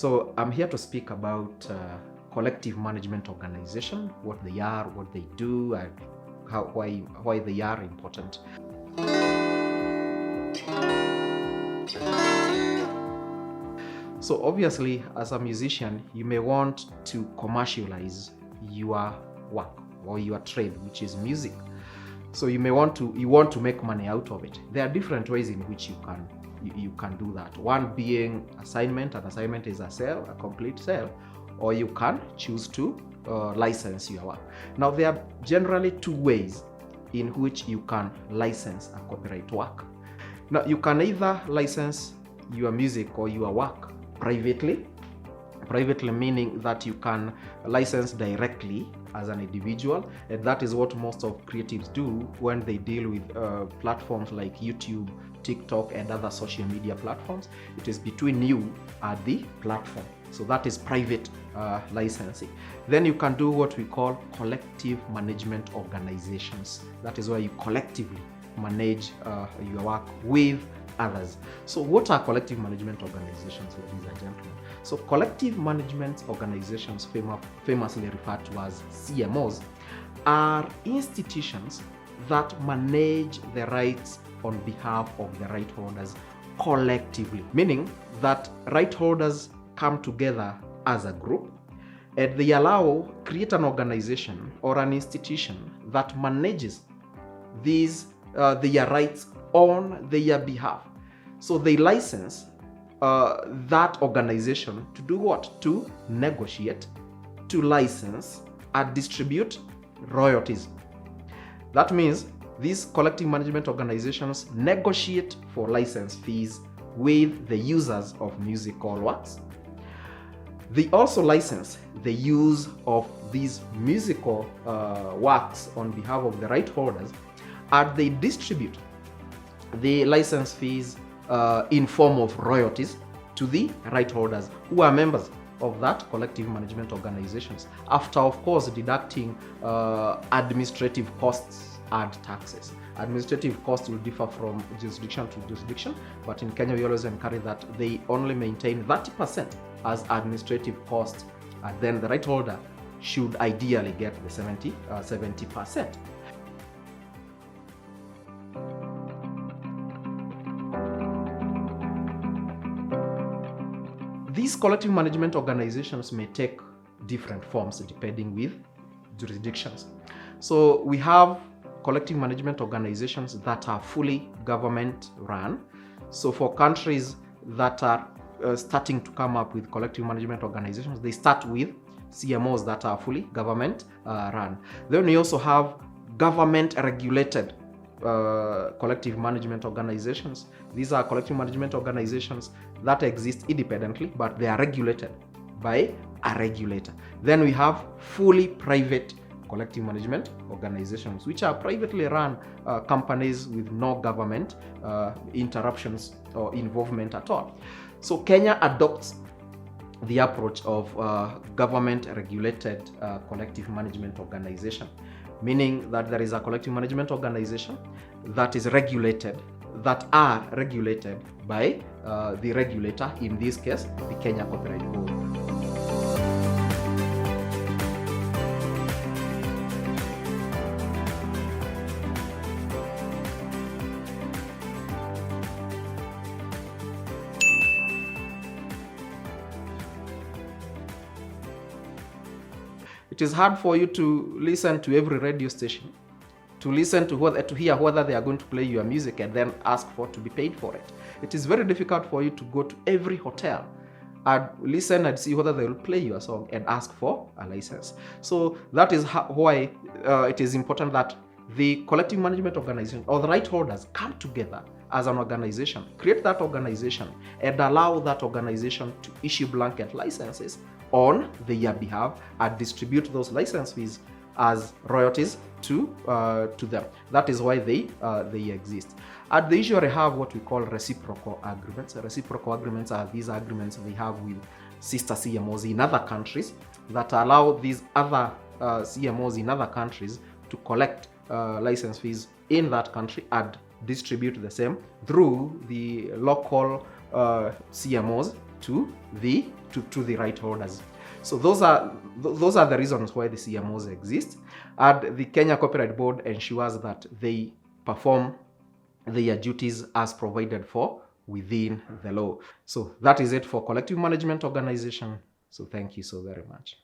So I'm here to speak about collective management organization, what they are, what they do, and why they are important. So obviously, as a musician, you may want to commercialize your work or your trade, which is music. So you want to make money out of it. There are different ways in which you can do that. One being assignment. An assignment is a sale, a complete sale, or you can choose to license your work. Now there are generally two ways in which you can license a copyright work. Now you can either license your music or your work privately meaning that you can license directly as an individual, and that is what most of creatives do when they deal with platforms like YouTube, TikTok, and other social media platforms. It is between you and the platform. So that is private licensing. Then you can do what we call collective management organizations. That is where you collectively manage your work with others. So what are collective management organizations, ladies and gentlemen? So collective management organizations, famously referred to as CMOs, are institutions that manage the rights on behalf of the right holders collectively, meaning that right holders come together as a group and they create an organization or an institution that manages their rights on their behalf. So they license that organization to do what? To negotiate, to license, and distribute royalties. That means these collective management organizations negotiate for license fees with the users of musical works. They also license the use of these musical works on behalf of the right holders, and they distribute the license fees in form of royalties to the right holders who are members of that collective management organizations, after of course deducting administrative costs and taxes. Administrative costs will differ from jurisdiction to jurisdiction, but in Kenya we always encourage that they only maintain 30% as administrative costs, and then the right holder should ideally get the 70%. These collective management organizations may take different forms depending with jurisdictions. So we have collective management organizations that are fully government run. So for countries that are starting to come up with collective management organizations, they start with CMOs that are fully government run. Then we also have government regulated collective management organizations. These are collective management organizations that exist independently, but they are regulated by a regulator. Then we have fully private collective management organizations, which are privately run companies with no government interruptions or involvement at all. So Kenya adopts the approach of government regulated collective management organization, meaning that there is a collective management organization that are regulated by the regulator, in this case, the Kenya Copyright Board. It is hard for you to listen to every radio station, to hear whether they are going to play your music and then ask to be paid for it. It is very difficult for you to go to every hotel and listen and see whether they will play your song and ask for a license. So that is why it is important that the collective management organization or the right holders come together as an organization, create that organization, and allow that organization to issue blanket licenses on their behalf and distribute those license fees as royalties to them. That is why they exist. And they usually have what we call reciprocal agreements. Reciprocal agreements are these agreements they have with sister CMOs in other countries that allow these other CMOs in other countries to collect license fees in that country and distribute the same through the local CMOs to the to the right holders. So those are the reasons why the CMOs exist, and the Kenya Copyright Board ensures that they perform their duties as provided for within the law. So that is it for collective management organization. So thank you so very much.